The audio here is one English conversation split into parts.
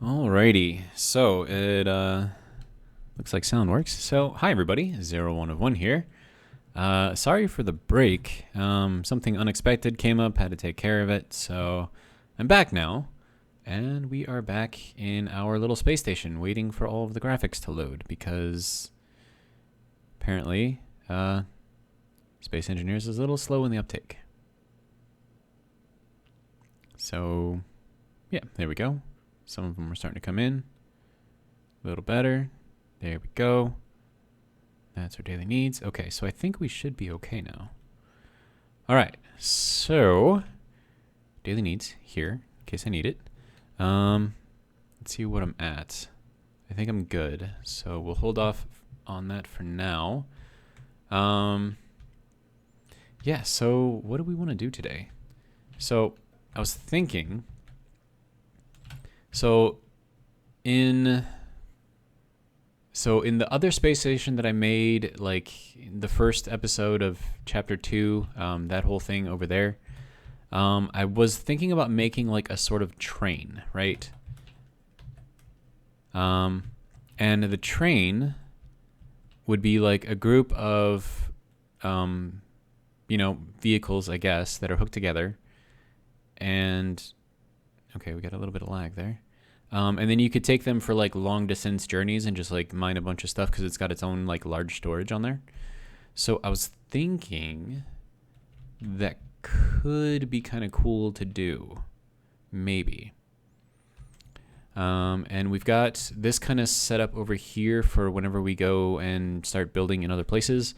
Alrighty, so it looks like sound works. So hi everybody, 01 of 1 here. Sorry for the break. Something unexpected came up, had to take care of it, so I'm back now. And we are back in our little space station waiting for all of the graphics to load because apparently Space Engineers is a little slow in the uptake. So yeah, there we go. Some of them are starting to come in. A little better. There we go. That's our daily needs. Okay, so I think we should be okay now. All right, so daily needs here in case I need it. Let's see what I'm at. I think I'm good, so we'll hold off on that for now. Yeah, so what do we want to do today? So I was thinking, so in the other space station that I made, like in the first episode of Chapter 2, that whole thing over there, I was thinking about making like a sort of train, right? And the train would be like a group of, vehicles, I guess, that are hooked together. And, okay, we got a little bit of lag there. And then you could take them for like long distance journeys and just like mine a bunch of stuff because it's got its own like large storage on there. So I was thinking that could be kind of cool to do, maybe. And we've got this kind of set up over here for whenever we go and start building in other places.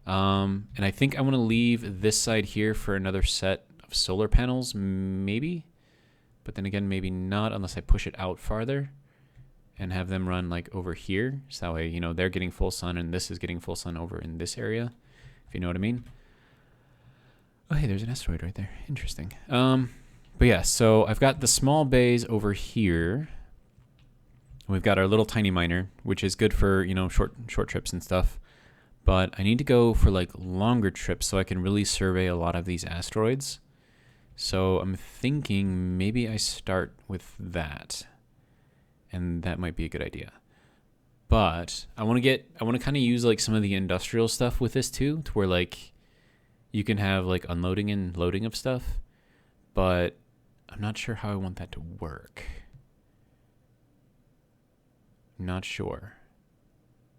And I think I want to leave this side here for another set of solar panels, maybe. But then again, maybe not unless I push it out farther and have them run like over here. So that way, they're getting full sun and this is getting full sun over in this area, if you know what I mean. Oh, hey, there's an asteroid right there. Interesting. But yeah, so I've got the small bays over here. We've got our little tiny miner, which is good for, short trips and stuff. But I need to go for like longer trips so I can really survey a lot of these asteroids. So I'm thinking maybe I start with that, and that might be a good idea. But I want to kind of use like some of the industrial stuff with this too, to where like you can have like unloading and loading of stuff, but I'm not sure how I want that to work. Not sure.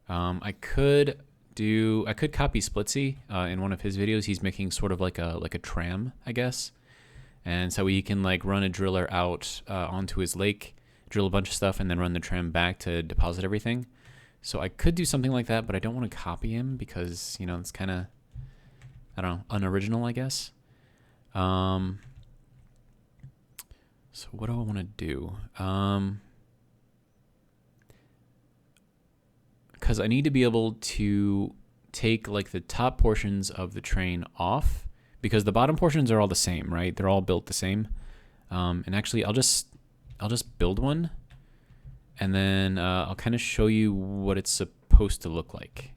I could copy Splitsy in one of his videos. He's making sort of like a tram, I guess. And so he can like run a driller out onto his lake, drill a bunch of stuff, and then run the tram back to deposit everything. So I could do something like that, but I don't want to copy him because, it's kind of, I don't know, unoriginal, I guess. So what do I want to do? Because I need to be able to take like the top portions of the train off, because the bottom portions are all the same, right? They're all built the same. And actually, I'll just build one, and then I'll kind of show you what it's supposed to look like.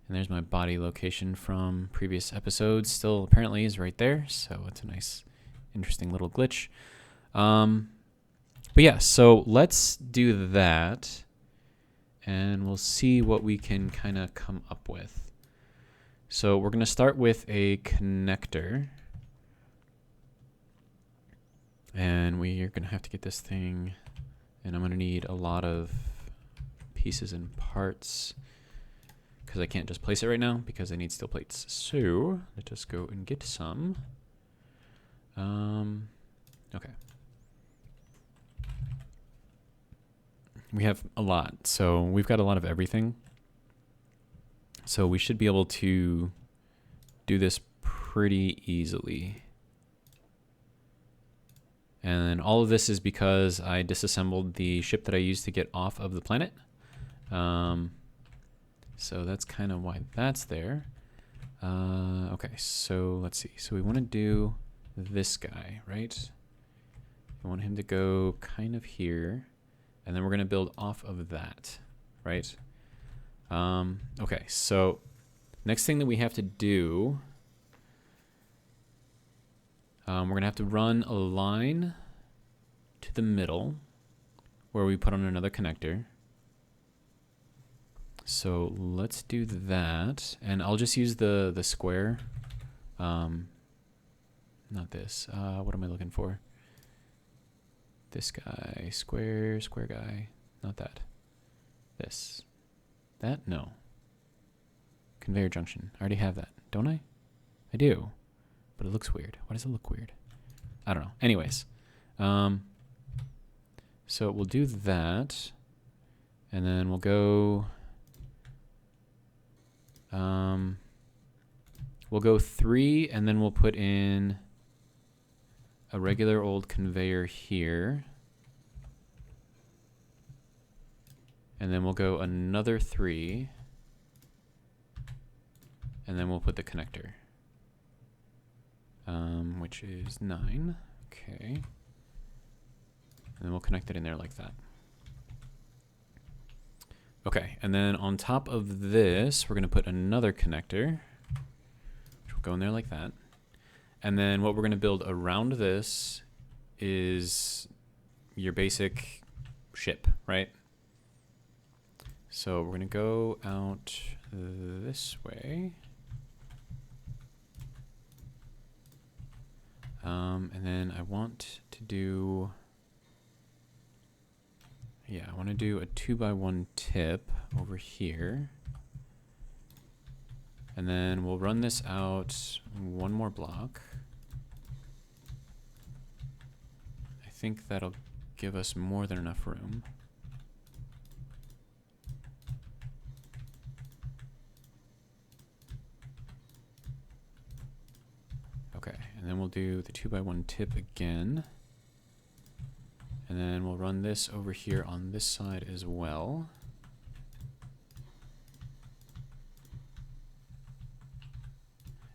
And there's my body location from previous episodes. Still apparently is right there, so it's a nice, interesting little glitch. But yeah, so let's do that, and we'll see what we can kind of come up with. So we're going to start with a connector. And we are going to have to get this thing, and I'm going to need a lot of pieces and parts because I can't just place it right now because I need steel plates. So let us go and get some. Okay. We have a lot, so we've got a lot of everything. So we should be able to do this pretty easily. And all of this is because I disassembled the ship that I used to get off of the planet. So that's kind of why that's there. Okay, so let's see. So we want to do this guy, right? I want him to go kind of here. And then we're going to build off of that, right? Okay, so next thing that we have to do, we're going to have to run a line to the middle where we put on another connector. So let's do that, and I'll just use the square. Not this. What am I looking for? This guy, square guy. Not that. This. That? No. Conveyor junction. I already have that, don't I? I do, but it looks weird. Why does it look weird? I don't know. Anyways, so we'll do that, and then we'll go. We'll go 3, and then we'll put in a regular old conveyor here. And then we'll go another 3. And then we'll put the connector, which is 9. Okay. And then we'll connect it in there like that. Okay, and then on top of this, we're going to put another connector, which will go in there like that. And then what we're going to build around this is your basic ship, right? So we're going to go out this way. And then I want to do, yeah, I want to do a 2x1 tip over here. And then we'll run this out one more block. I think that'll give us more than enough room. Okay, and then we'll do the 2x1 tip again. And then we'll run this over here on this side as well.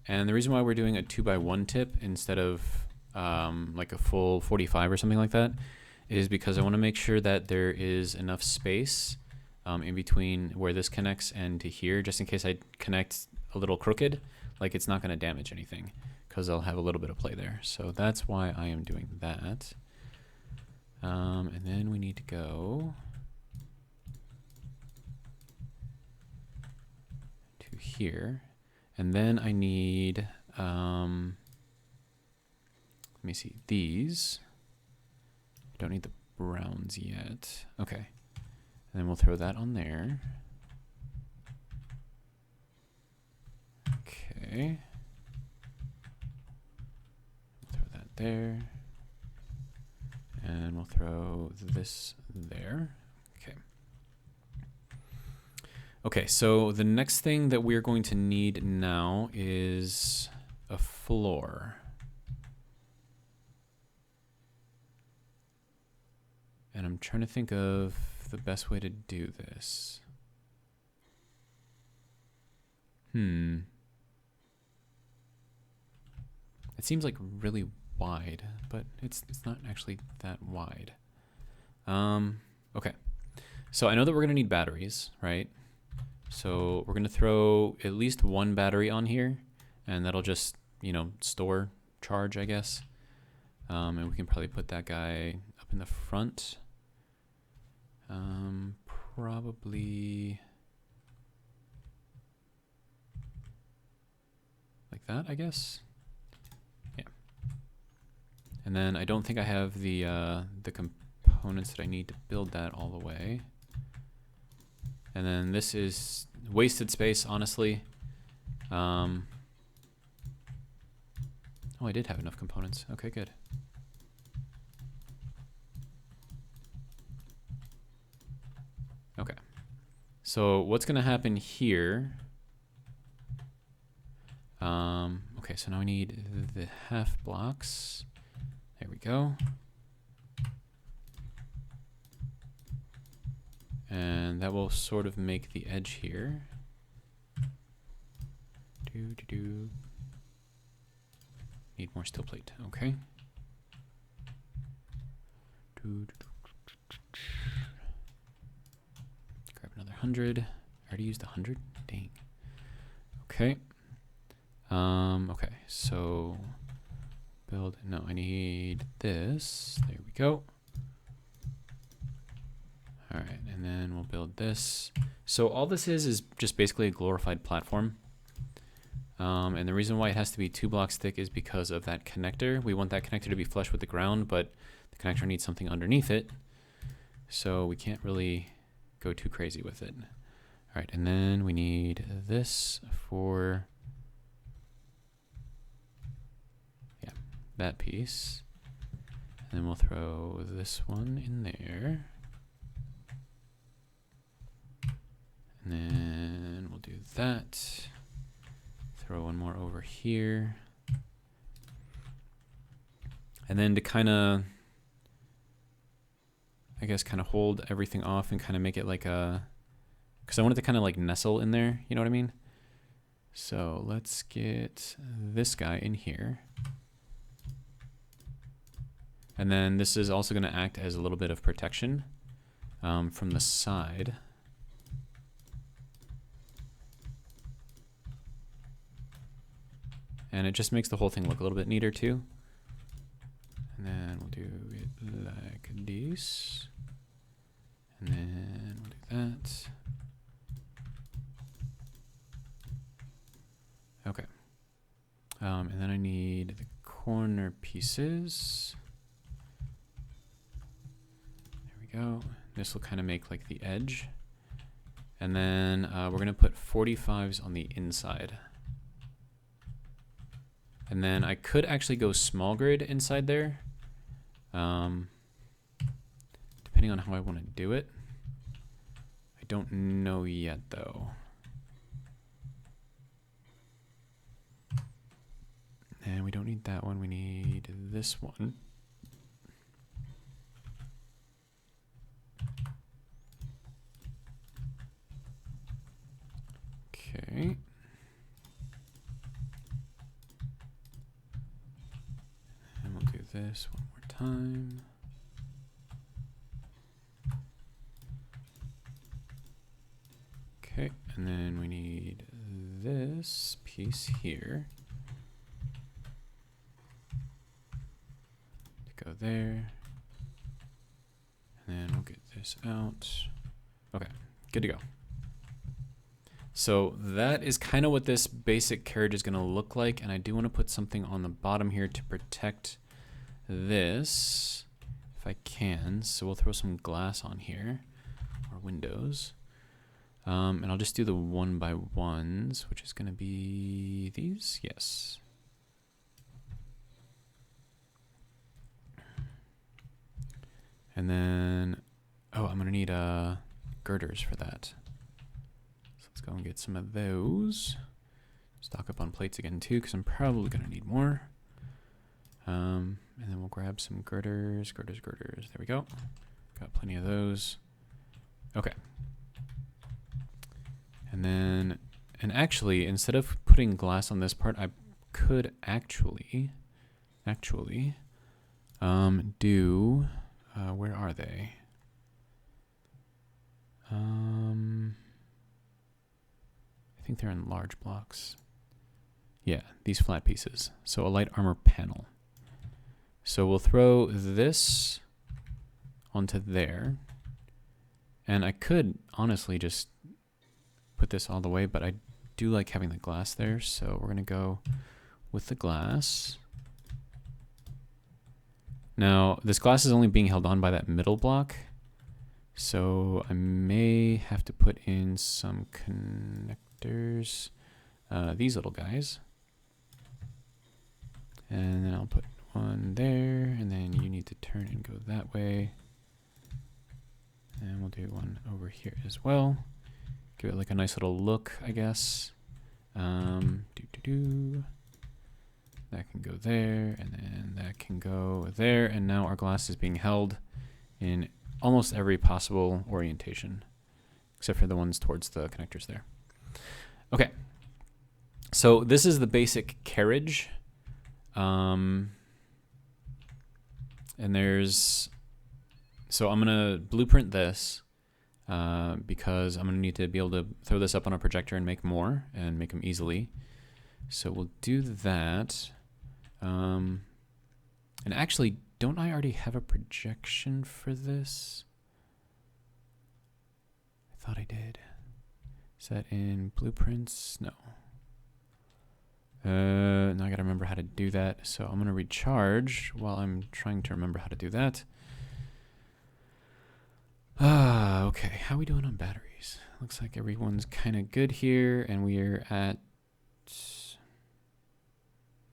And the reason why we're doing a 2x1 tip instead of like a full 45 or something like that is because I want to make sure that there is enough space in between where this connects and to here, just in case I connect a little crooked, like it's not going to damage anything because I'll have a little bit of play there. So that's why I am doing that. And then we need to go to here. And then I need, let me see, these. I don't need the browns yet. Okay. And then we'll throw that on there. Okay. We'll throw that there. And we'll throw this there. Okay. Okay, so the next thing that we're going to need now is a floor. And I'm trying to think of the best way to do this. It seems like really wide, but it's not actually that wide. Okay, so I know that we're gonna need batteries, right? So we're gonna throw at least one battery on here, and that'll just, you know, store charge, I guess. And we can probably put that guy up in the front. Probably like that, I guess. Yeah. And then I don't think I have the components that I need to build that all the way. And then this is wasted space, honestly. Oh, I did have enough components. Okay, good. Okay. So what's going to happen here? Okay, so now we need the half blocks. There we go. And that will sort of make the edge here. Need more steel plate. Okay. Grab another 100. I already used 100. Dang. Okay. Okay. So build. No, I need this. There we go. and then we'll build this. So all this is just basically a glorified platform. And the reason why it has to be 2 blocks thick is because of that connector. We want that connector to be flush with the ground, but the connector needs something underneath it. So we can't really go too crazy with it. All right, and then we need this for, yeah, that piece. And then we'll throw this one in there. And then we'll do that. Throw one more over here. And then to kind of, I guess, kind of hold everything off and kind of make it like a, because I want it to kind of like nestle in there, you know what I mean? So let's get this guy in here. And then this is also going to act as a little bit of protection from the side. And it just makes the whole thing look a little bit neater too. And then we'll do it like this. And then we'll do that. Okay. And then I need the corner pieces. There we go. This will kind of make like the edge. And then we're going to put 45s on the inside. And then I could actually go small grid inside there, depending on how I want to do it. I don't know yet though. And we don't need that one, we need this one. Okay. This one more time. Okay, and then we need this piece here to go there. And then we'll get this out. Okay, good to go. So that is kind of what this basic carriage is going to look like, and I do want to put something on the bottom here to protect this if I can. So we'll throw some glass on here, or windows, and I'll just do the 1x1s, which is going to be these. Yes. And then I'm going to need girders for that. So let's go and get some of those. Stock up on plates again too, because I'm probably going to need more. And then we'll grab some girders. There we go. Got plenty of those. Okay. And then, and actually, instead of putting glass on this part, I could actually do, where are they? I think they're in large blocks. Yeah, these flat pieces. So a light armor panel. So we'll throw this onto there. And I could honestly just put this all the way, but I do like having the glass there. So we're going to go with the glass. Now, this glass is only being held on by that middle block. So I may have to put in some connectors. These little guys. And then I'll put one there, and then you need to turn and go that way. And we'll do one over here as well. Give it like a nice little look, I guess. That can go there, and then that can go there, and now our glass is being held in almost every possible orientation, except for the ones towards the connectors there. Okay, so this is the basic carriage. And there's, so I'm gonna blueprint this because I'm gonna need to be able to throw this up on a projector and make more and make them easily. So we'll do that. And actually, don't I already have a projection for this? thought I did. Is that in blueprints? No. Now I gotta remember how to do that. So I'm gonna recharge while I'm trying to remember how to do that. Okay. How are we doing on batteries? Looks like everyone's kind of good here, and we're at,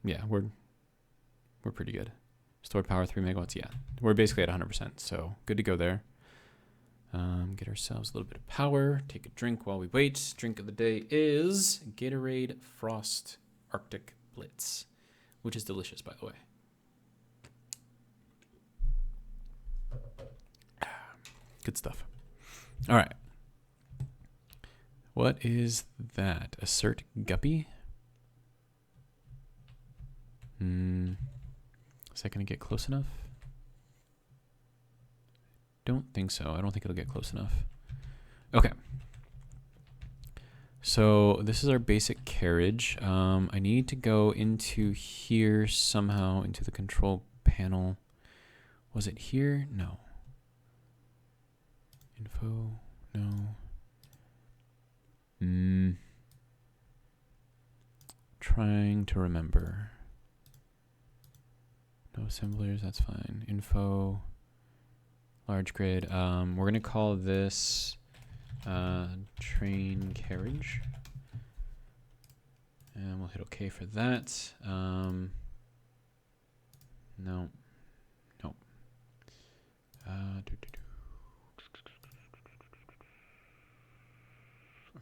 yeah, we're pretty good. Stored power 3 megawatts. Yeah, we're basically at 100%. So good to go there. Get ourselves a little bit of power. Take a drink while we wait. Drink of the day is Gatorade Frost Arctic Blitz, which is delicious, by the way. Good stuff. All right. What is that? Assert Guppy? Is that going to get close enough? Don't think so. I don't think it'll get close enough. Okay. So this is our basic carriage. I need to go into here somehow, into the control panel. Was it here? No. Info? No. Trying to remember. No assemblers, that's fine. Info, large grid. We're gonna call this train carriage. And we'll hit OK for that. No. Nope. I'm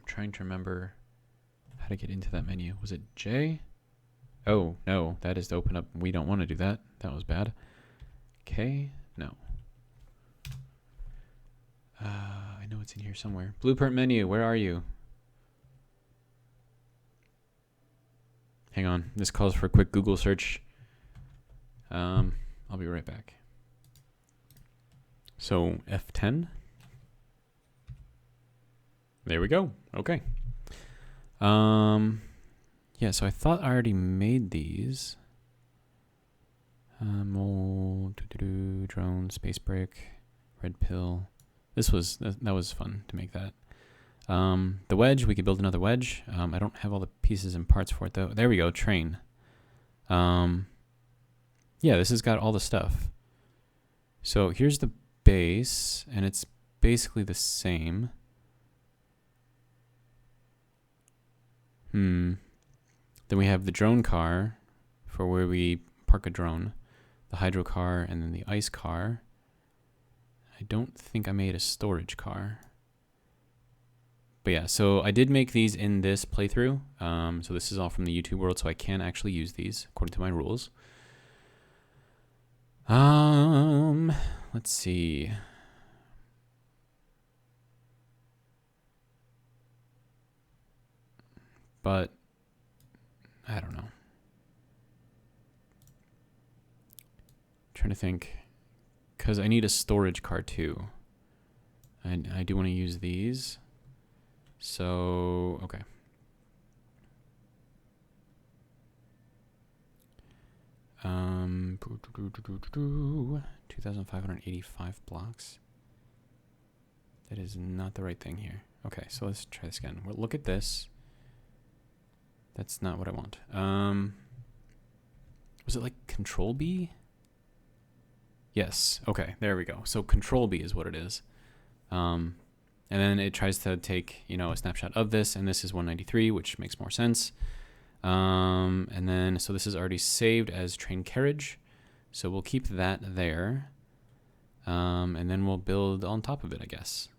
trying to remember how to get into that menu. Was it J? Oh, no, that is to open up. We don't want to do that. That was bad. K? No. I know it's in here somewhere. Blueprint menu, where are you? Hang on. This calls for a quick Google search. I'll be right back. So, F10. There we go. Okay. Yeah, so I thought I already made these. Drone, space brick, red pill. That was fun to make that. The wedge, we could build another wedge. I don't have all the pieces and parts for it though. There we go, train. Yeah, this has got all the stuff. So here's the base, and it's basically the same. Then we have the drone car for where we park a drone, the hydro car, and then the ice car. I don't think I made a storage car. But yeah, so I did make these in this playthrough. So this is all from the YouTube world, so I can actually use these according to my rules. Let's see. But I don't know. Trying to think, because I need a storage car too. And I do want to use these. So, okay. Um, 2,585 blocks. That is not the right thing here. Okay, so let's try this again. Well, look at this. That's not what I want. Was it like Control B? Yes. Okay, there we go. So Control B is what it is. And then it tries to take, a snapshot of this, and this is 193, which makes more sense. And then, so this is already saved as train carriage. So we'll keep that there. And then we'll build on top of it, I guess.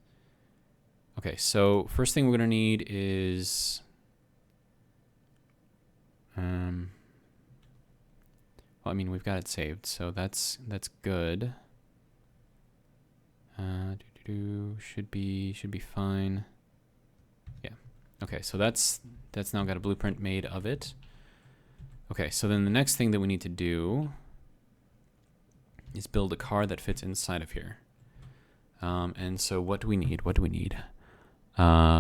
Okay, so first thing we're going to need is... well, I mean, we've got it saved, so that's good. Should be fine. Yeah. Okay, so that's now got a blueprint made of it. Okay, so then the next thing that we need to do is build a car that fits inside of here. And so what do we need?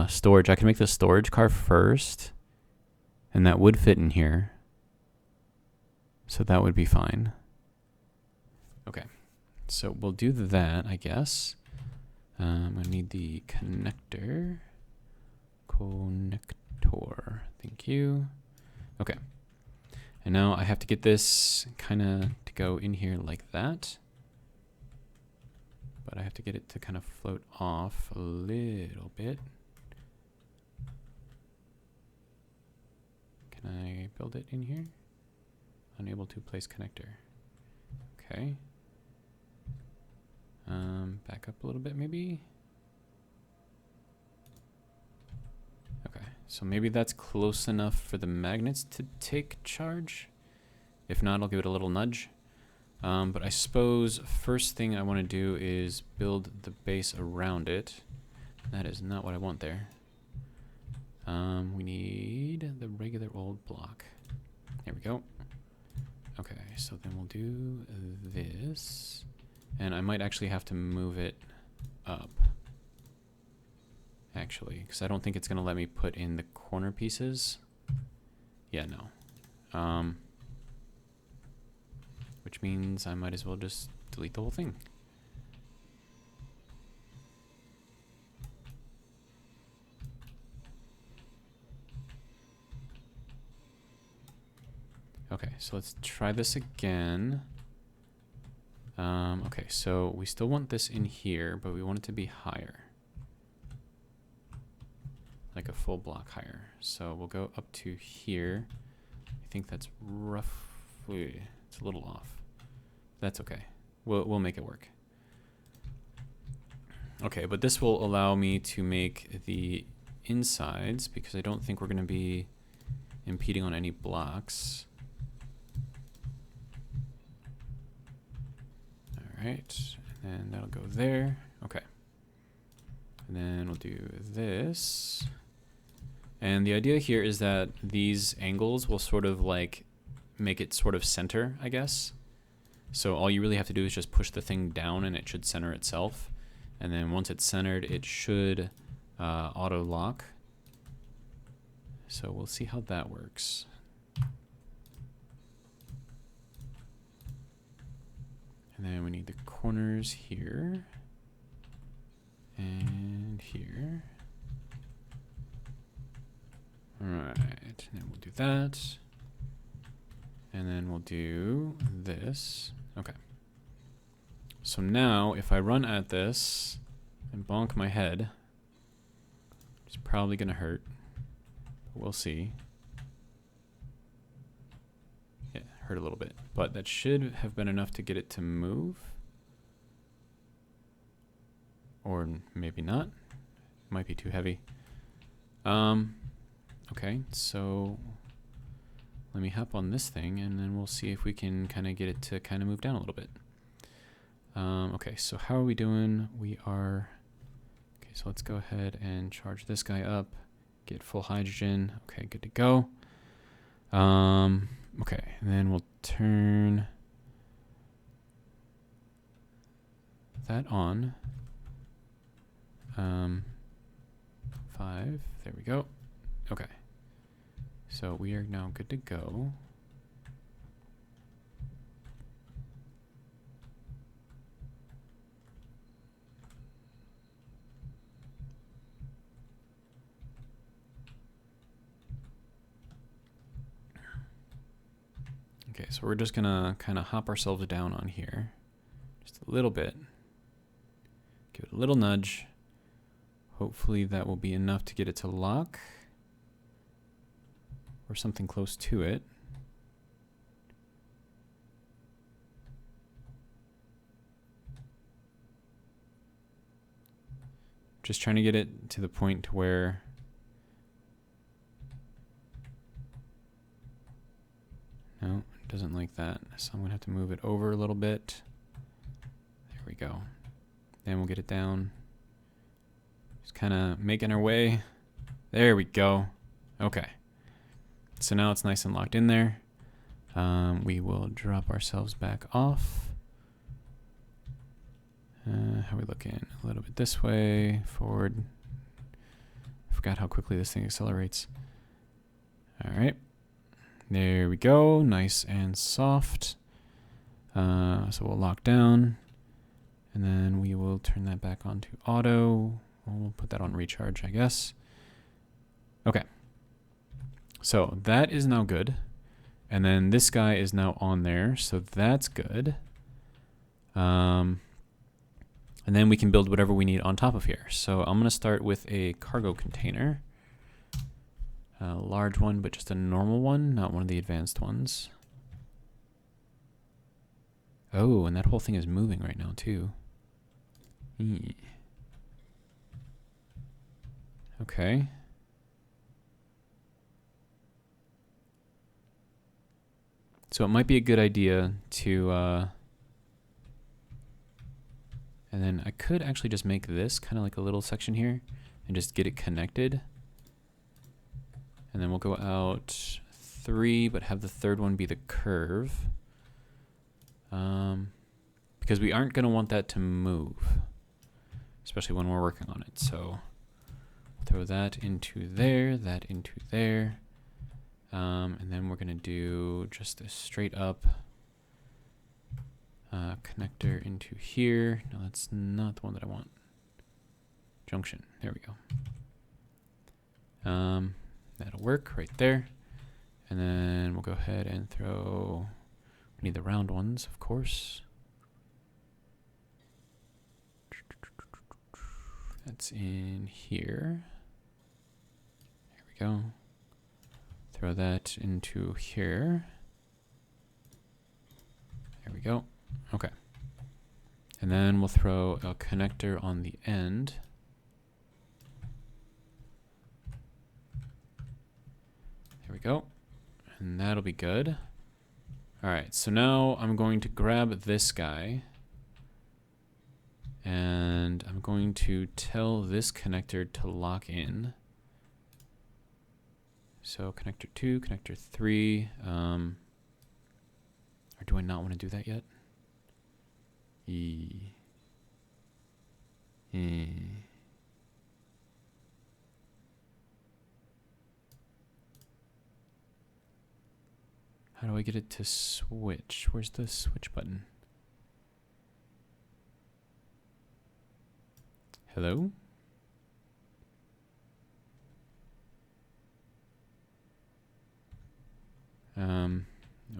Storage. I can make the storage car first, and that would fit in here. So that would be fine. Okay, so we'll do that, I guess. I'm gonna need the connector. Connector, thank you. Okay. And now I have to get this kind of to go in here like that. But I have to get it to kind of float off a little bit. Can I build it in here? Unable to place connector. Okay. Back up a little bit maybe. Okay, so maybe that's close enough for the magnets to take charge. If not, I'll give it a little nudge. But I suppose first thing I want to do is build the base around it. That is not what I want there. We need the regular old block. There we go. Okay, so then we'll do this. And I might actually have to move it up. Actually, because I don't think it's going to let me put in the corner pieces. Yeah, no. Which means I might as well just delete the whole thing. Okay, so let's try this again. Okay, so we still want this in here, but we want it to be higher. Like a full block higher. So we'll go up to here. I think that's roughly, it's a little off. That's okay. We'll make it work. Okay, but this will allow me to make the insides because I don't think we're going to be impeding on any blocks. All right, and that'll go there. Okay. And then we'll do this. And the idea here is that these angles will sort of like make it sort of center, I guess. So all you really have to do is just push the thing down and it should center itself. And then once it's centered, it should auto lock. So we'll see how that works. And then we need the corners here and here. All right, and then we'll do that. And then we'll do this. Okay. So now if I run at this and bonk my head, it's probably gonna hurt. But we'll see. Yeah, hurt a little bit. But that should have been enough to get it to move. Or maybe not. Might be too heavy. Okay, so let me hop on this thing and then we'll see if we can kind of get it to kind of move down a little bit. Okay, so how are we doing? We are, okay, so let's go ahead and charge this guy up, get full hydrogen. Okay, good to go. Okay, and then we'll turn that on. 5, there we go. Okay, so we are now good to go. Okay, so we're just gonna kind of hop ourselves down on here just a little bit. Give it a little nudge. Hopefully that will be enough to get it to lock or something close to it. Just trying to get it to the point to where no, it doesn't like that. So I'm gonna have to move it over a little bit. There we go. Then we'll get it down. Just kind of making our way. There we go. Okay. So now it's nice and locked in there. We will drop ourselves back off. How are we looking? A little bit this way, forward. I forgot how quickly this thing accelerates. All right. There we go. Nice and soft. So we'll lock down. And then we will turn that back on to auto. We'll put that on recharge, I guess. Okay. So that is now good. And then this guy is now on there, so that's good. And then we can build whatever we need on top of here. So I'm going to start with a cargo container. A large one, but just a normal one, not one of the advanced ones. Oh, and that whole thing is moving right now, too. Okay. So it might be a good idea to, and then I could actually just make this kind of like a little section here and just get it connected. And then we'll go out 3, but have the third one be the curve. Because we aren't going to want that to move, especially when we're working on it. So throw that into there, that into there. And then we're going to do just a straight up connector into here. No, that's not the one that I want. Junction. There we go. That'll work right there. And then we'll go ahead and throw, we need the round ones, of course. That's in here. There we go. Throw that into here. There we go. Okay. And then we'll throw a connector on the end. There we go. And that'll be good. All right, so now I'm going to grab this guy. And I'm going to tell this connector to lock in. So connector 2, connector 3. Or do I not want to do that yet? How do I get it to switch? Where's the switch button? Hello?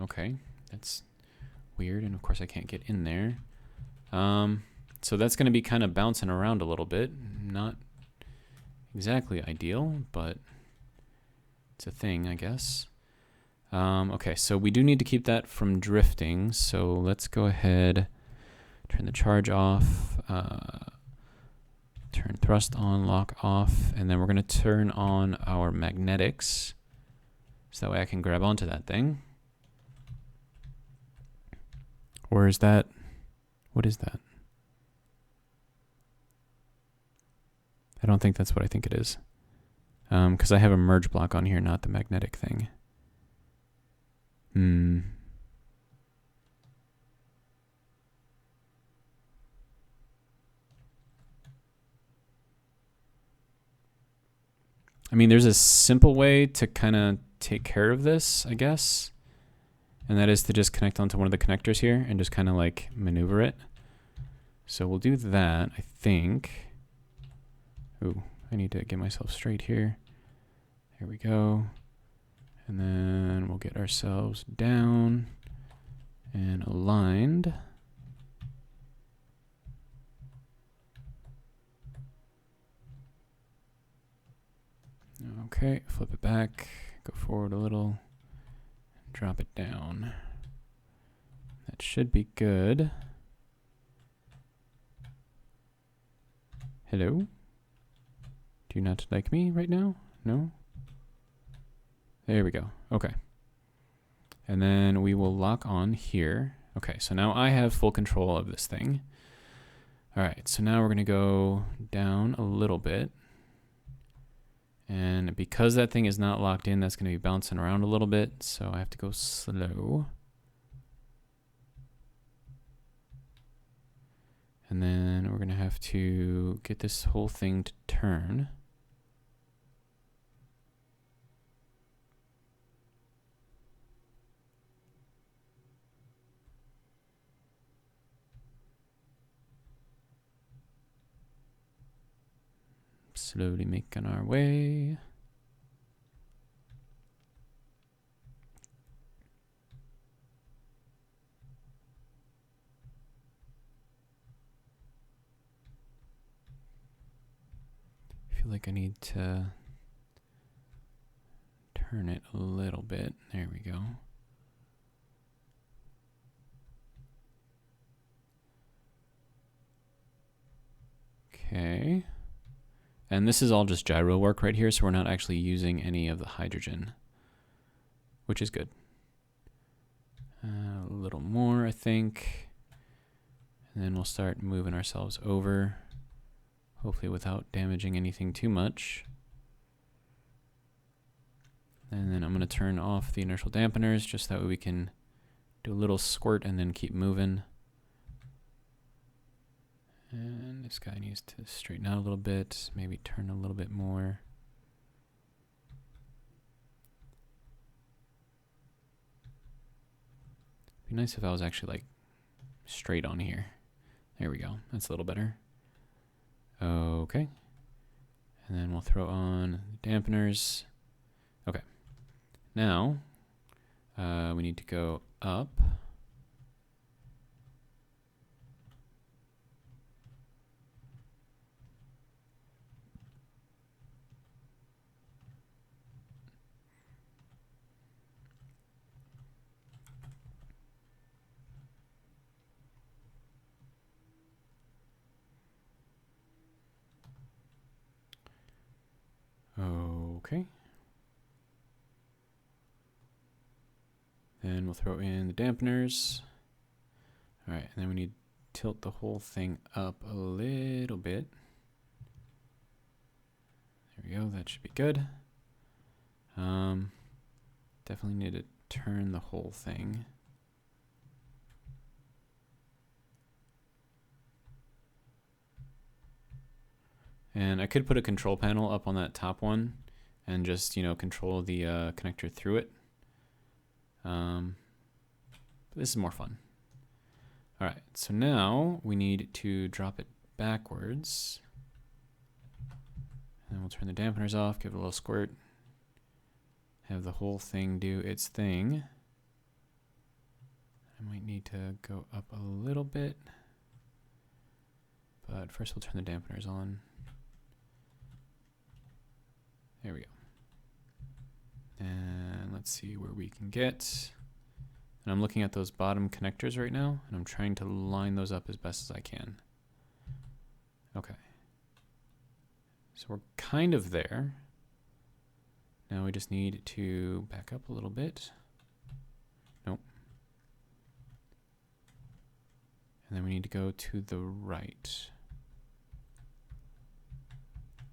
Okay, that's weird, and of course I can't get in there. So that's going to be kind of bouncing around a little bit. Not exactly ideal, but it's a thing, I guess. Okay, so we do need to keep that from drifting, so let's go ahead, turn the charge off, turn thrust on, lock off, and then we're going to turn on our magnetics, so that way I can grab onto that thing. Or is that, what is that? I don't think that's what I think it is. Because I have a merge block on here, not the magnetic thing. I mean, there's a simple way to kind of take care of this, I guess. And that is to just connect onto one of the connectors here and just kind of like maneuver it. So we'll do that, I think. Ooh, I need to get myself straight here. There we go. And then we'll get ourselves down and aligned. Okay, flip it back, go forward a little, drop it down. That should be good. Hello? Do you not like me right now? No? There we go. Okay. And then we will lock on here. Okay, so now I have full control of this thing. All right, so now we're going to go down a little bit. And because that thing is not locked in, that's going to be bouncing around a little bit. So I have to go slow. And then we're going to have to get this whole thing to turn. Slowly making our way. I feel like I need to turn it a little bit. There we go. Okay. And this is all just gyro work right here, so we're not actually using any of the hydrogen, which is good. A little more, I think. And then we'll start moving ourselves over, hopefully without damaging anything too much. And then I'm going to turn off the inertial dampeners, just that way we can do a little squirt and then keep moving. And this guy needs to straighten out a little bit, maybe turn a little bit more. It'd be nice if I was actually like straight on here. There we go. That's a little better. Okay. And then we'll throw on dampeners. Okay. Now, we need to go up. Okay. Then we'll throw in the dampeners. All right, and then we need to tilt the whole thing up a little bit. There we go, that should be good. Definitely need to turn the whole thing. And I could put a control panel up on that top one and just, control the connector through it. But this is more fun. All right, so now we need to drop it backwards. And we'll turn the dampeners off, give it a little squirt. Have the whole thing do its thing. I might need to go up a little bit. But first we'll turn the dampeners on. There we go. And let's see where we can get. And I'm looking at those bottom connectors right now, and I'm trying to line those up as best as I can. Okay. So we're kind of there. Now we just need to back up a little bit. Nope. And then we need to go to the right.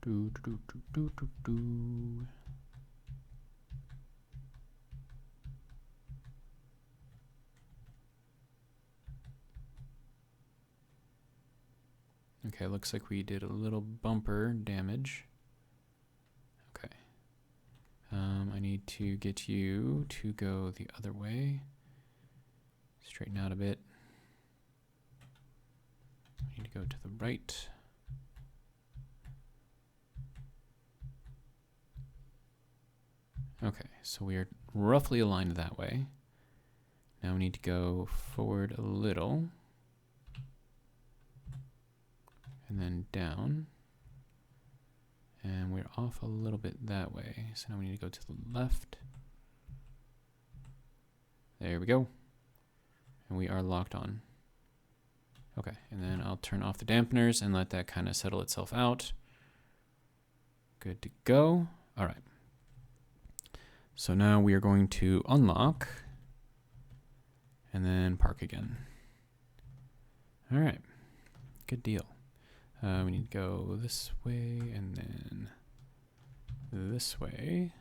Do, do, do, do, do, do. Okay, looks like we did a little bumper damage. Okay. I need to get you to go the other way. Straighten out a bit. I need to go to the right. Okay, so we are roughly aligned that way. Now we need to go forward a little. And then down. And we're off a little bit that way. So now we need to go to the left. There we go. And we are locked on. Okay, and then I'll turn off the dampeners and let that kind of settle itself out. Good to go. All right. So now we are going to unlock and then park again. All right, good deal. We need to go this way and then this way.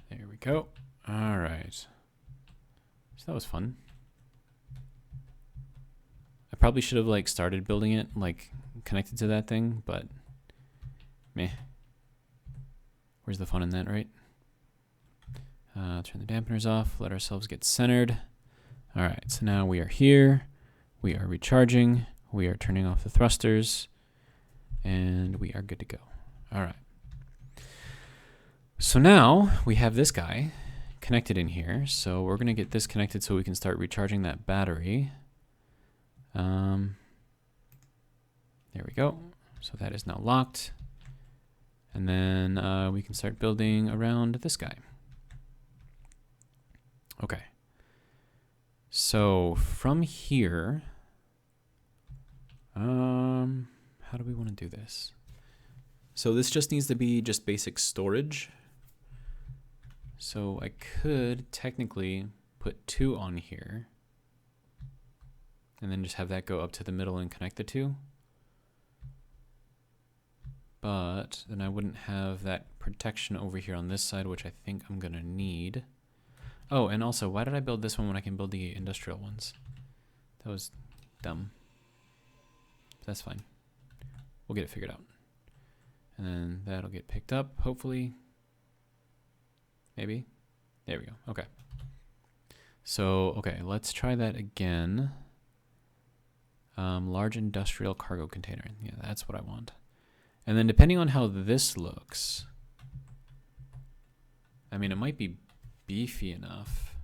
There we go. All right. So that was fun. I probably should have started building it connected to that thing, but meh. Where's the fun in that, right? Turn the dampeners off, let ourselves get centered. All right, so now we are here. We are recharging. We are turning off the thrusters. And we are good to go. All right. So now we have this guy connected in here. So we're going to get this connected so we can start recharging that battery. There we go. So that is now locked. And then we can start building around this guy. Okay. So from here, how do we want to do this? So this just needs to be just basic storage. So I could technically put 2 on here and then just have that go up to the middle and connect the 2. But then I wouldn't have that protection over here on this side, which I think I'm gonna need. Oh, and also, why did I build this one when I can build the industrial ones? That was dumb. That's fine. We'll get it figured out. And then that'll get picked up, hopefully. Maybe. There we go. Okay. So, okay, let's try that again. Large industrial cargo container. Yeah, that's what I want. And then depending on how this looks, I mean, it might be beefy enough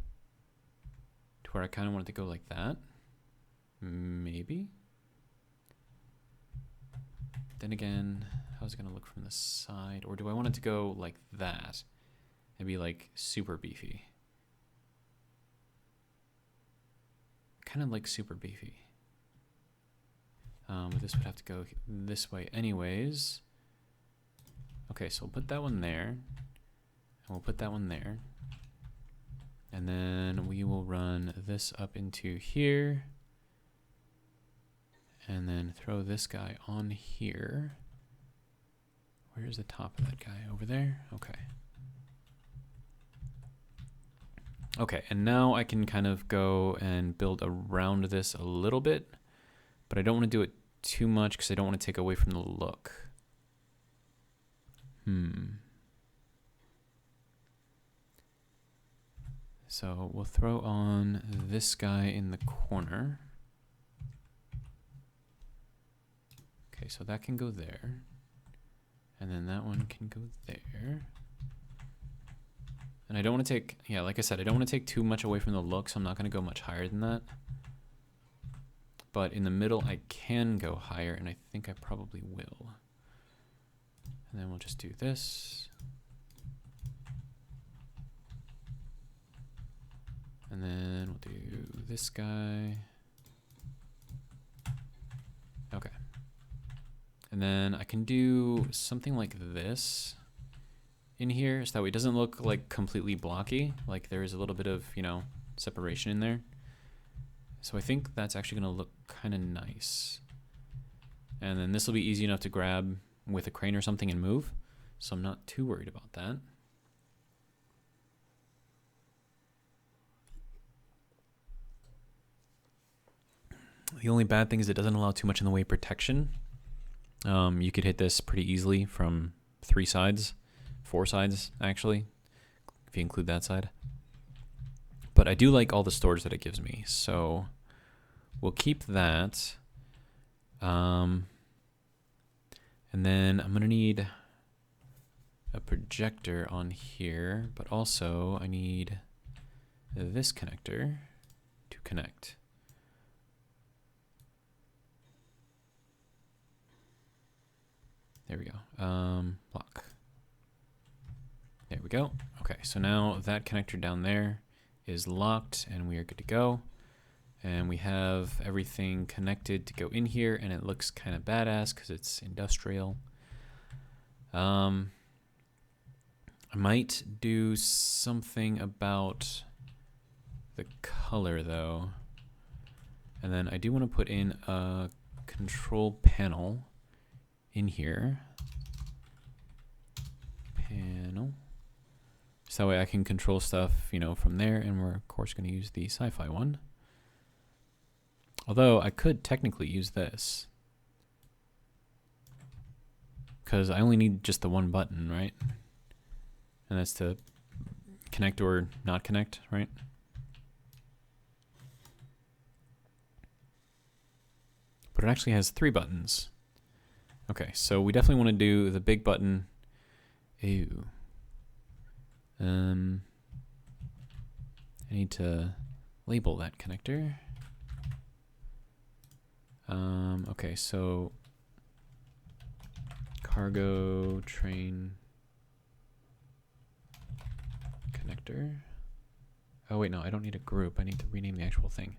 to where I kind of want it to go like that. Maybe. Then again, how's it going to look from the side? Or do I want it to go like that and be like super beefy? Kind of like super beefy. This would have to go this way anyways. Okay, so we'll put that one there. And we'll put that one there. And then we will run this up into here. And then throw this guy on here. Where's the top of that guy? Over there? Okay. Okay, and now I can kind of go and build around this a little bit. But I don't want to do it too much because I don't want to take away from the look. So we'll throw on this guy in the corner. Okay, so that can go there. And then that one can go there. And I don't want to take, yeah, like I said, I don't want to take too much away from the look, so I'm not going to go much higher than that. But in the middle, I can go higher, and I think I probably will. And then we'll just do this. And then we'll do this guy. Okay. And then I can do something like this in here, so that way it doesn't look like completely blocky, like there is a little bit of, you know, separation in there. So I think that's actually going to look kind of nice. And then this will be easy enough to grab with a crane or something and move. So I'm not too worried about that. The only bad thing is it doesn't allow too much in the way of protection. You could hit this pretty easily from 3 sides, 4 sides actually, if you include that side. But I do like all the storage that it gives me, so we'll keep that. And then I'm going to need a projector on here, but also I need this connector to connect. There we go. Block. There we go. Okay, so now that connector down there is locked and we are good to go. And we have everything connected to go in here, and it looks kind of badass because it's industrial. I might do something about the color though. And then I do want to put in a control panel in here. Panel. So that way I can control stuff, you know, from there, and we're of course going to use the sci-fi one. Although I could technically use this, because I only need just the one button, right? And that's to connect or not connect, right? But it actually has 3 buttons. Okay, so we definitely want to do the big button. Ew. I need to label that connector. Okay, so cargo train connector. Oh wait, no, I don't need a group. I need to rename the actual thing.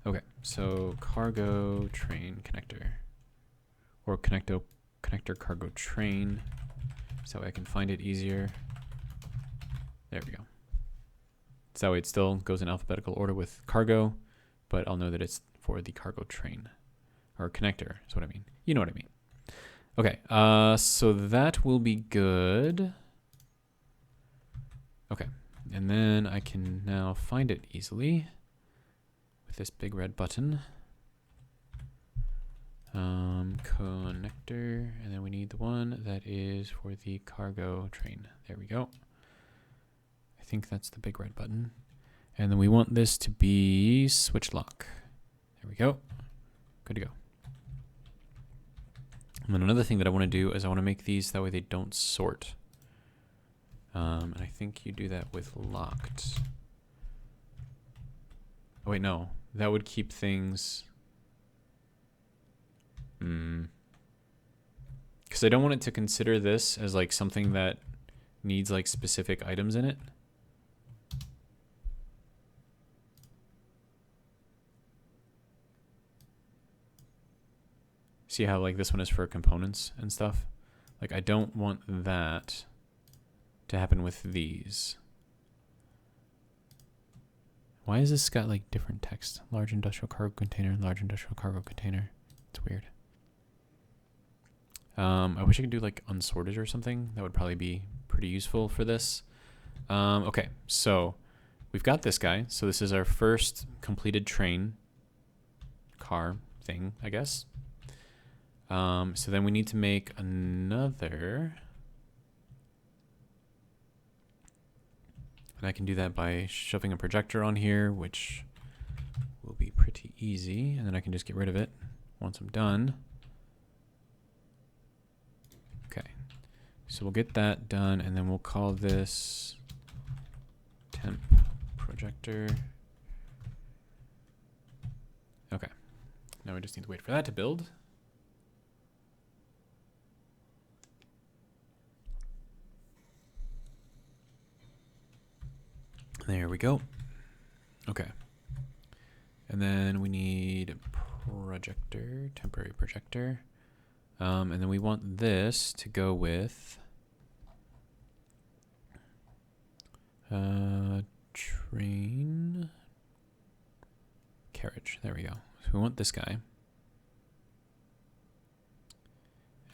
Okay, so cargo train connector, or connector cargo train, so I can find it easier. There we go. So that way it still goes in alphabetical order with cargo, but I'll know that it's for the cargo train, or connector is what I mean. You know what I mean. Okay, so that will be good. Okay, and then I can now find it easily with this big red button. Connector, and then we need the one that is for the cargo train. There we go. I think that's the big red button. And then we want this to be switch lock. There we go. Good to go. And then another thing that I want to do is I want to make these that way they don't sort. And I think you do that with locked. Oh wait, no. That would keep things... Because I don't want it to consider this as like something that needs like specific items in it. See how like this one is for components and stuff? Like I don't want that to happen with these. Why is this got like different text? Large industrial cargo container, large industrial cargo container. It's weird. I wish I could do like unsorted or something. That would probably be pretty useful for this. Okay, so we've got this guy. So this is our first completed train car thing, I guess. So then we need to make another. And I can do that by shoving a projector on here, which will be pretty easy. And then I can just get rid of it once I'm done. Okay, so we'll get that done, and then we'll call this temp projector. Okay, now we just need to wait for that to build. There we go. Okay. And then we need a projector, temporary projector. And then we want this to go with train carriage. There we go. So we want this guy.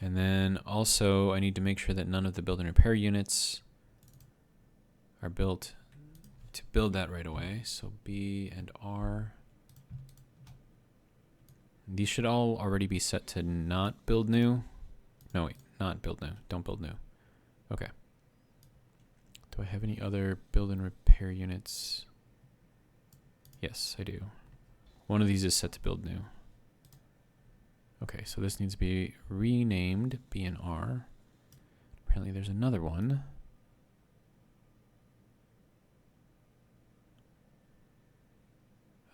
And then also I need to make sure that none of the build and repair units are built to build that right away. So B and R. These should all already be set to not build new. No, wait, not build new. Don't build new. Okay. Do I have any other build and repair units? Yes, I do. One of these is set to build new. Okay, so this needs to be renamed B and R. Apparently there's another one.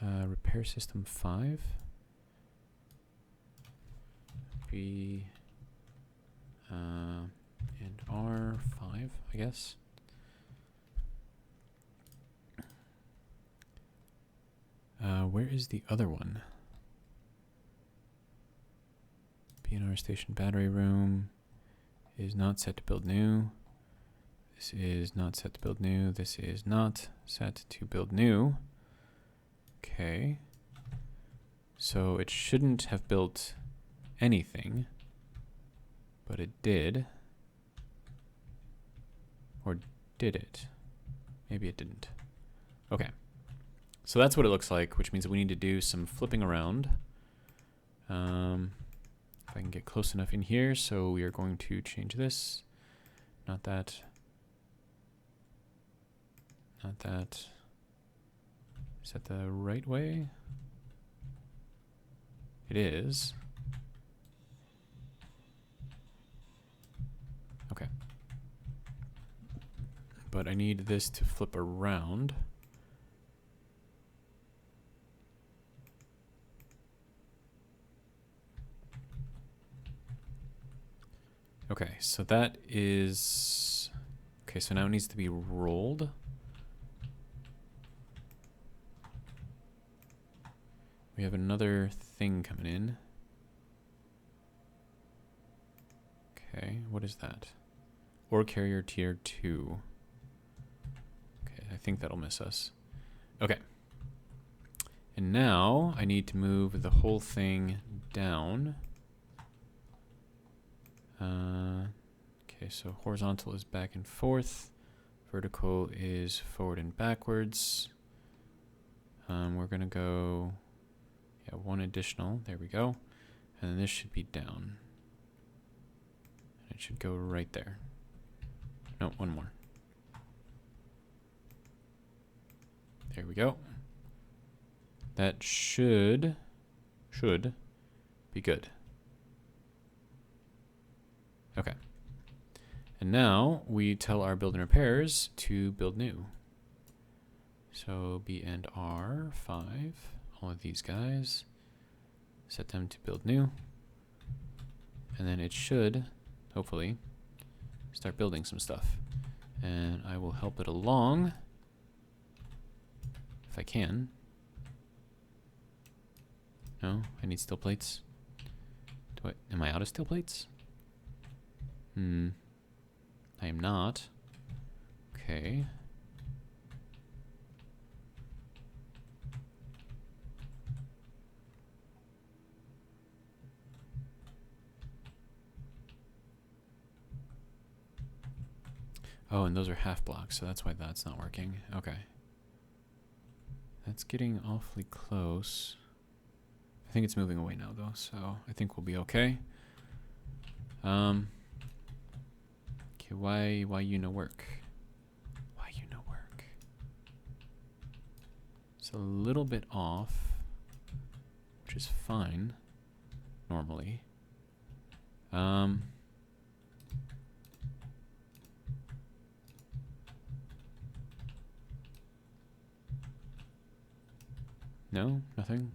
Repair system 5. B and R5, I guess. Where is the other one? B&R station battery room is not set to build new. This is not set to build new. This is not set to build new. Okay. So it shouldn't have built anything, but it did. Or did it? Maybe it didn't. Okay. So that's what it looks like, which means that we need to do some flipping around. If I can get close enough in here, so we are going to change this. Not that. Not that. Is that the right way? It is. but I need this to flip around. Okay, so that is... Okay, so now it needs to be rolled. We have another thing coming in. Okay, what is that? Ore carrier tier 2. Okay, I think that'll miss us. Okay. And now I need to move the whole thing down. Okay, so horizontal is back and forth. Vertical is forward and backwards. We're gonna go, yeah, one additional. There we go. And then this should be down. It should go right there. No, one more. There we go. That should be good. Okay. And now we tell our build and repairs to build new. So B and R 5, all of these guys, set them to build new. And then it should, hopefully, start building some stuff. And I will help it along if I can. No, I need steel plates. Am I out of steel plates? I am not. Okay. Oh, and those are half blocks, so that's why that's not working. Okay. That's getting awfully close. I think it's moving away now, though, so I think we'll be okay. Okay, why you no work? Why you no work? It's a little bit off, which is fine, normally. No, nothing.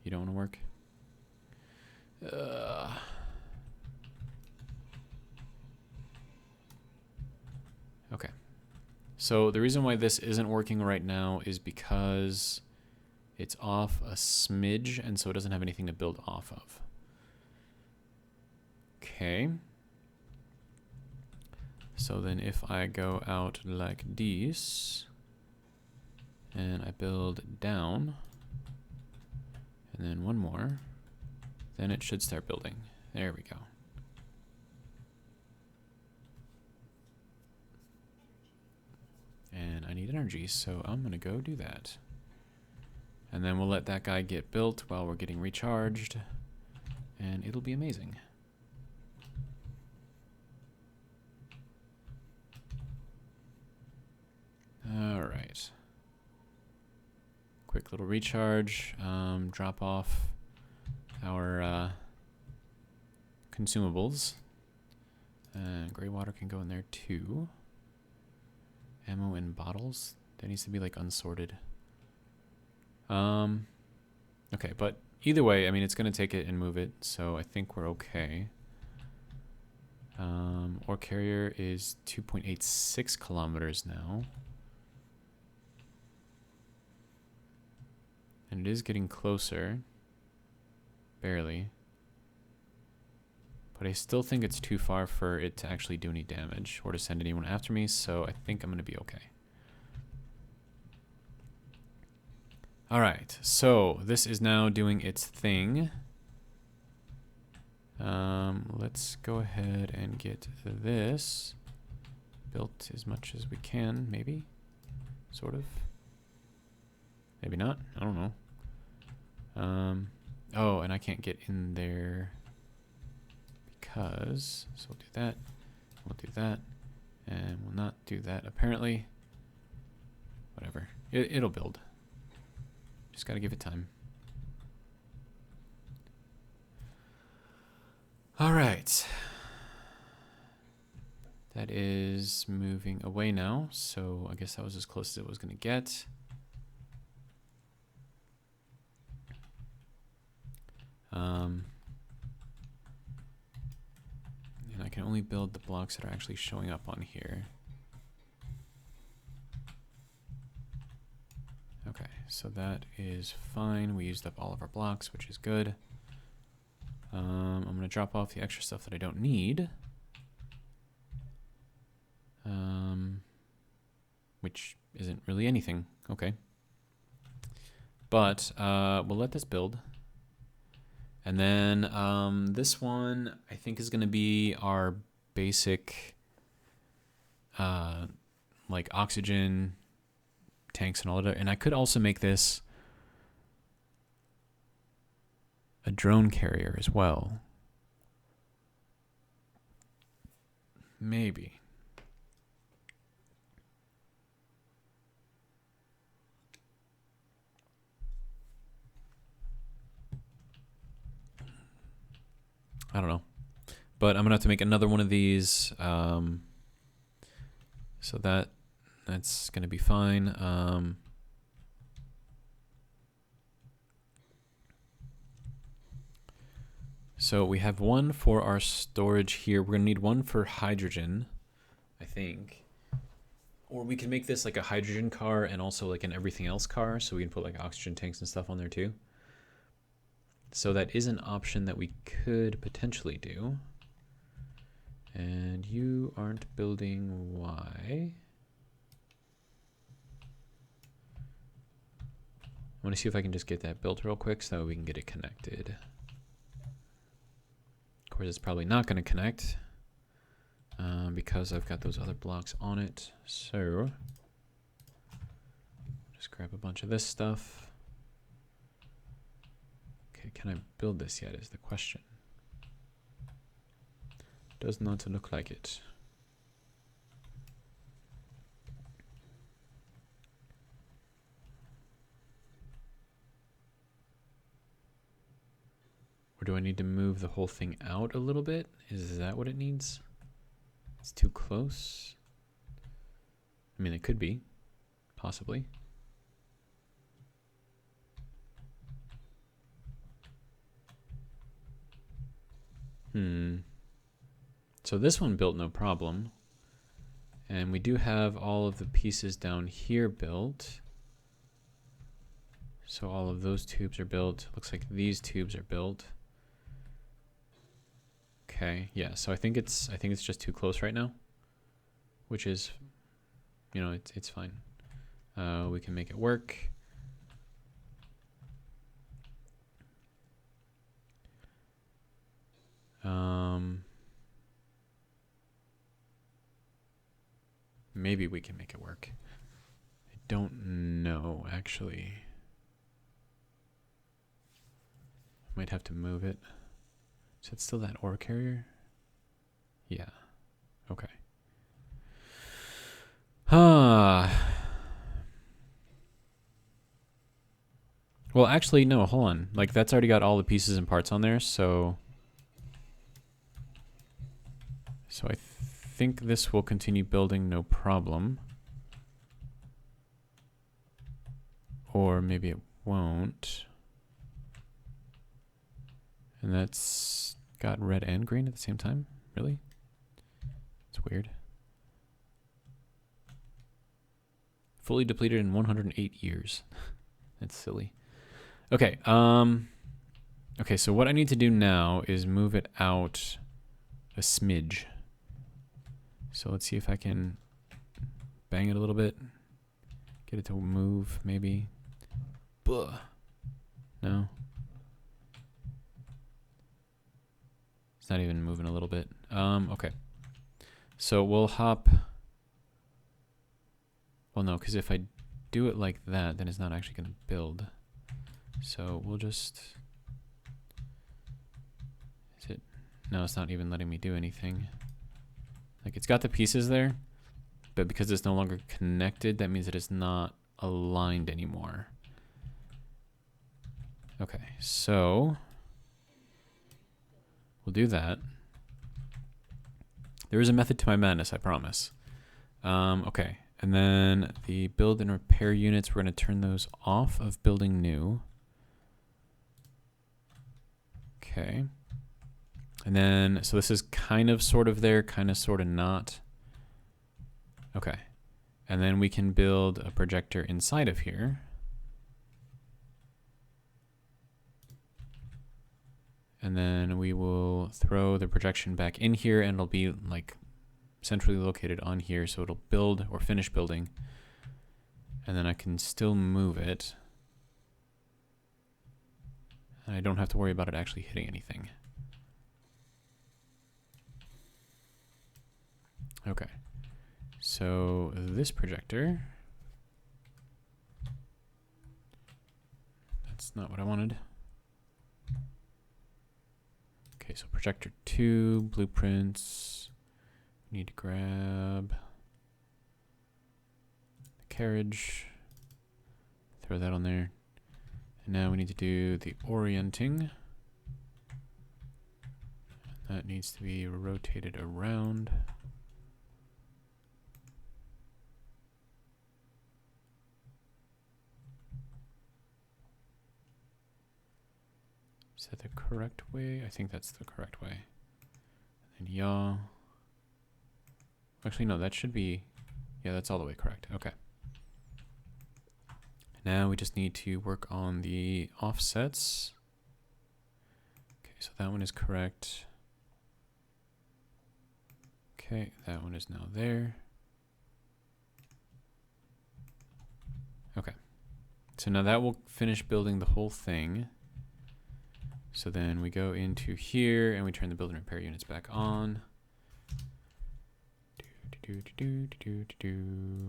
You don't want to work? Okay. So the reason why this isn't working right now is because it's off a smidge, and so it doesn't have anything to build off of. Okay. So then if I go out like this, and I build down, and then one more, then it should start building. There we go. And I need energy, so I'm gonna go do that. And then we'll let that guy get built while we're getting recharged, and it'll be amazing. All right. Quick little recharge, drop off our consumables. Gray water can go in there too. Ammo in bottles. That needs to be like unsorted. Okay, but either way, I mean, it's gonna take it and move it, so I think we're okay. Ore carrier is 2.86 kilometers now. And it is getting closer. Barely. But I still think it's too far for it to actually do any damage or to send anyone after me, so I think I'm going to be okay. Alright, so this is now doing its thing. Let's go ahead and get this built as much as we can, maybe? Sort of. Maybe not. I don't know. Oh, and I can't get in there because... So we'll do that. We'll do that. And we'll not do that, apparently. Whatever. It'll build. Just gotta give it time. Alright. That is moving away now, so I guess that was as close as it was going to get. And I can only build the blocks that are actually showing up on here. Okay, so that is fine. We used up all of our blocks, which is good. I'm going to drop off the extra stuff that I don't need. Which isn't really anything. Okay. But we'll let this build. And then this one, I think, is going to be our basic like oxygen tanks and all that. And I could also make this a drone carrier as well. Maybe. I don't know. But I'm going to have to make another one of these. So that's going to be fine. So we have one for our storage here. We're going to need one for hydrogen, I think. Or we can make this like a hydrogen car and also like an everything else car. So we can put like oxygen tanks and stuff on there too. So that is an option that we could potentially do. And you aren't building why? I want to see if I can just get that built real quick so that we can get it connected. Of course, it's probably not going to connect because I've got those other blocks on it. So just grab a bunch of this stuff. Okay, can I build this yet is the question. Does not look like it. Or do I need to move the whole thing out a little bit? Is that what it needs? It's too close. I mean, it could be, possibly. So this one built no problem. And we do have all of the pieces down here built. So all of those tubes are built. Looks like these tubes are built. Okay, yeah, so I think it's just too close right now. Which is, you know, it's fine. We can make it work. Maybe we can make it work. I don't know, actually. Might have to move it. Is it still that ore carrier? Yeah. Okay. Well, actually, no, hold on. Like, that's already got all the pieces and parts on there, so I think this will continue building no problem. Or maybe it won't. And that's got red and green at the same time? Really? It's weird. Fully depleted in 108 years. That's silly. Okay, okay, so what I need to do now is move it out a smidge. So let's see if I can bang it a little bit. Get it to move, maybe. Buh. No. It's not even moving a little bit. Okay. So we'll hop. Well, no, because if I do it like that, then it's not actually going to build. So we'll just. Is it? No, it's not even letting me do anything. Like, it's got the pieces there, but because it's no longer connected, that means it is not aligned anymore. Okay, so we'll do that. There is a method to my madness, I promise. Okay, and then the build and repair units, we're going to turn those off of building new. Okay. And then, so this is kind of sort of there, kind of sort of not. Okay. And then we can build a projector inside of here. And then we will throw the projection back in here, and it'll be like centrally located on here, so it'll build or finish building. And then I can still move it. And I don't have to worry about it actually hitting anything. Okay. So this projector, that's not what I wanted. Okay, so projector 2, blueprints. We need to grab the carriage, throw that on there. And now we need to do the orienting. That needs to be rotated around. Is that the correct way? I think that's the correct way. And yaw. Actually, no, that should be, yeah, that's all the way correct. Okay. Now we just need to work on the offsets. Okay, so that one is correct. Okay, that one is now there. Okay. So now that will finish building the whole thing. So then we go into here and we turn the build and repair units back on.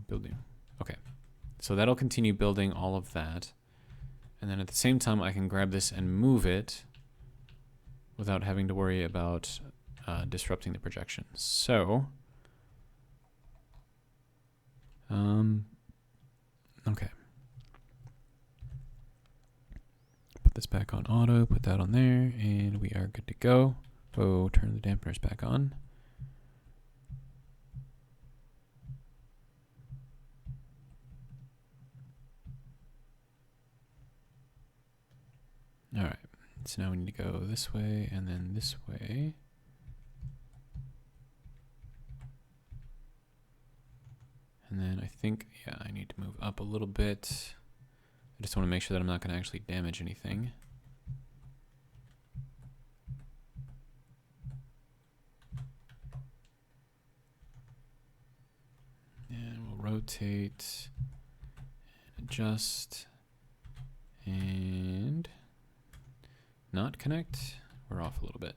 Build new. Okay. So that'll continue building all of that. And then at the same time, I can grab this and move it without having to worry about disrupting the projection. So, okay. Put this back on auto, put that on there, and we are good to go. Oh, turn the dampeners back on. All right, so now we need to go this way and then this way. And then I think, yeah, I need to move up a little bit. I just want to make sure that I'm not going to actually damage anything. And we'll rotate and adjust and not connect. We're off a little bit.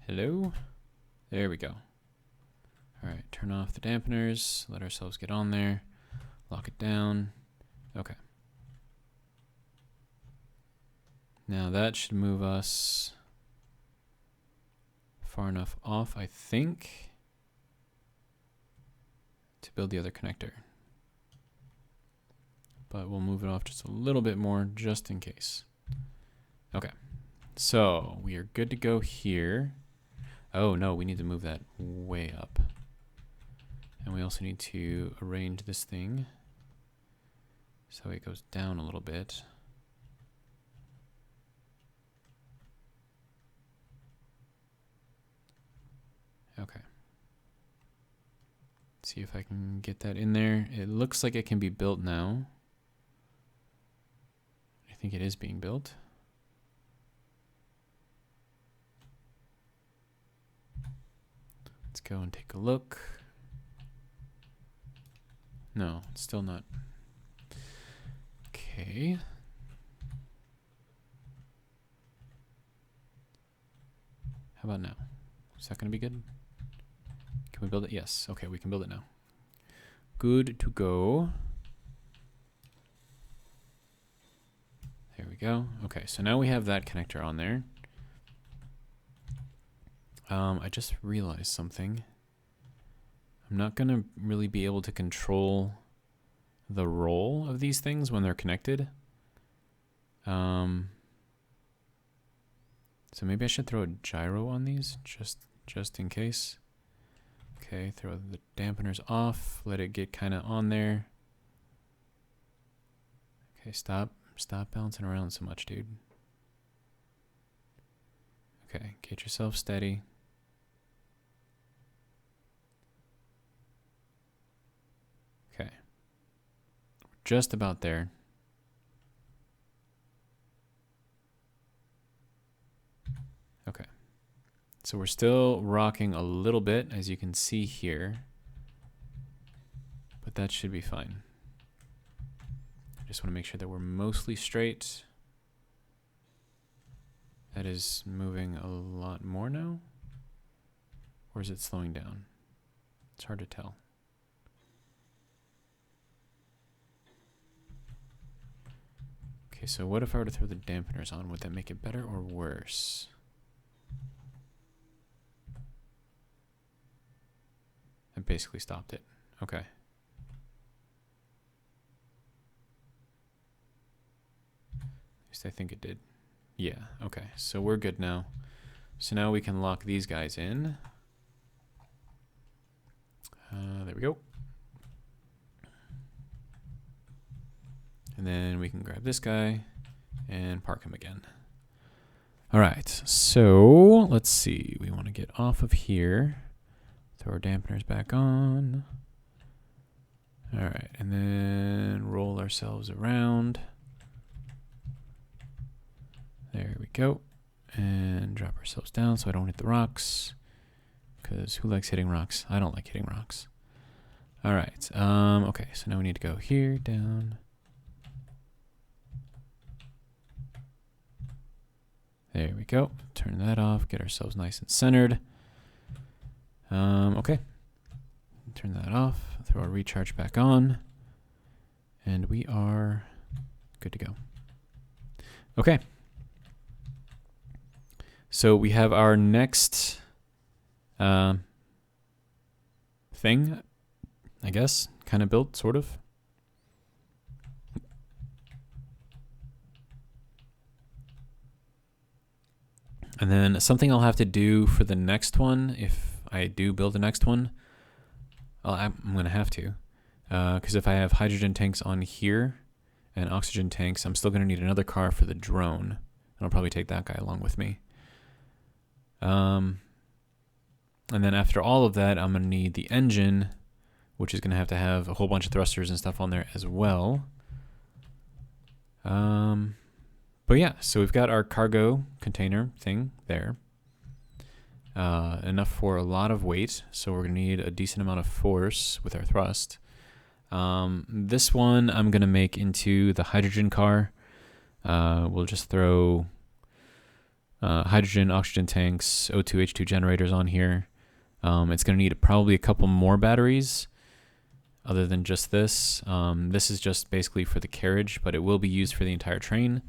Hello? There we go. All right, turn off the dampeners, let ourselves get on there, lock it down. Okay. Now that should move us far enough off, I think, to build the other connector. But we'll move it off just a little bit more just in case. Okay. So we are good to go here. Oh no, we need to move that way up. And we also need to arrange this thing so it goes down a little bit. Okay. See if I can get that in there. It looks like it can be built now. I think it is being built. Let's go and take a look. No, it's still not. Okay. How about now? Is that going to be good? Can we build it? Yes. Okay, we can build it now. Good to go. There we go. Okay, so now we have that connector on there. I just realized something. I'm not going to really be able to control the roll of these things when they're connected. So maybe I should throw a gyro on these just just in case. Okay, throw the dampeners off. Let it get kind of on there. Okay, stop bouncing around so much, dude. Okay, get yourself steady. Okay. Just about there. Okay. So we're still rocking a little bit, as you can see here. But that should be fine. I just want to make sure that we're mostly straight. That is moving a lot more now. Or is it slowing down? It's hard to tell. Okay, so what if I were to throw the dampeners on? Would that make it better or worse? I basically stopped it. Okay. At least I think it did. Yeah, okay. So we're good now. So now we can lock these guys in. There we go. And then we can grab this guy and park him again. All right, so let's see. We want to get off of here. Throw our dampeners back on. All right, and then roll ourselves around. There we go. And drop ourselves down so I don't hit the rocks. Because who likes hitting rocks? I don't like hitting rocks. All right, okay, so now we need to go here, down. There we go. Turn that off, get ourselves nice and centered. Okay. Turn that off, throw our recharge back on, and we are good to go. Okay. So we have our next thing, I guess, kind of built, sort of. And then something I'll have to do for the next one, if I do build the next one, I'm going to have to. Because if I have hydrogen tanks on here and oxygen tanks, I'm still going to need another car for the drone. And I'll probably take that guy along with me. And then after all of that, I'm going to need the engine, which is going to have a whole bunch of thrusters and stuff on there as well. But yeah, so we've got our cargo container thing there. Enough for a lot of weight, so we're going to need a decent amount of force with our thrust. This one I'm going to make into the hydrogen car. We'll just throw hydrogen, oxygen tanks, O2, H2 generators on here. It's going to need probably a couple more batteries other than just this. This is just basically for the carriage, but it will be used for the entire train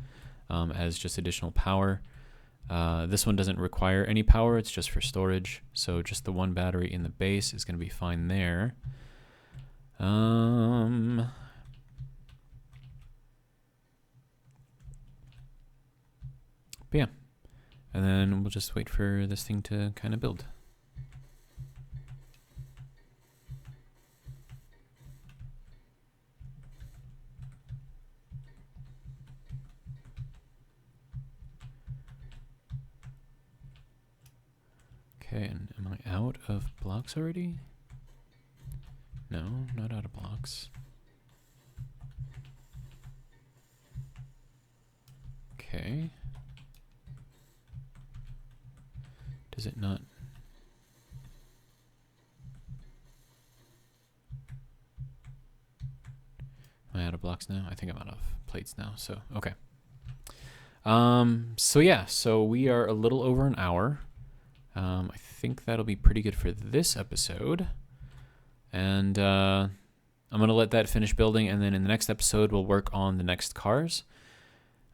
as just additional power. This one doesn't require any power, it's just for storage, so just the one battery in the base is going to be fine there. But yeah, and then we'll just wait for this thing to kind of build. Okay, and am I out of blocks already? No, not out of blocks. Okay. Does it not? Am I out of blocks now? I think I'm out of plates now, so okay. So yeah, so we are a little over an hour. I think that'll be pretty good for this episode. And I'm going to let that finish building, and then in the next episode, we'll work on the next cars.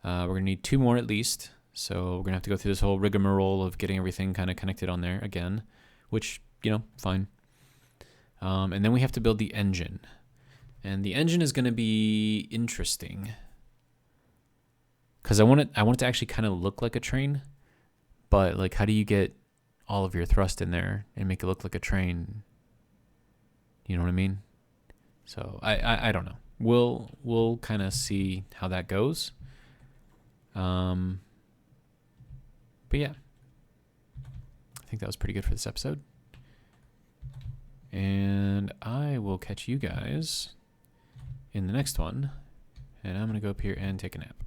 We're going to need 2 more at least, so we're going to have to go through this whole rigmarole of getting everything kind of connected on there again, which, you know, fine. And then we have to build the engine. And the engine is going to be interesting, because I want it to actually kind of look like a train, but like, how do you get all of your thrust in there and make it look like a train. You know what I mean? So I don't know. We'll kind of see how that goes. But yeah, I think that was pretty good for this episode. And I will catch you guys in the next one. And I'm going to go up here and take a nap.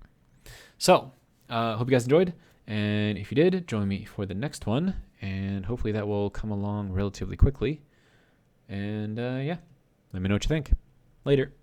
So, hope you guys enjoyed. And if you did, join me for the next one. And hopefully that will come along relatively quickly. And yeah, let me know what you think. Later.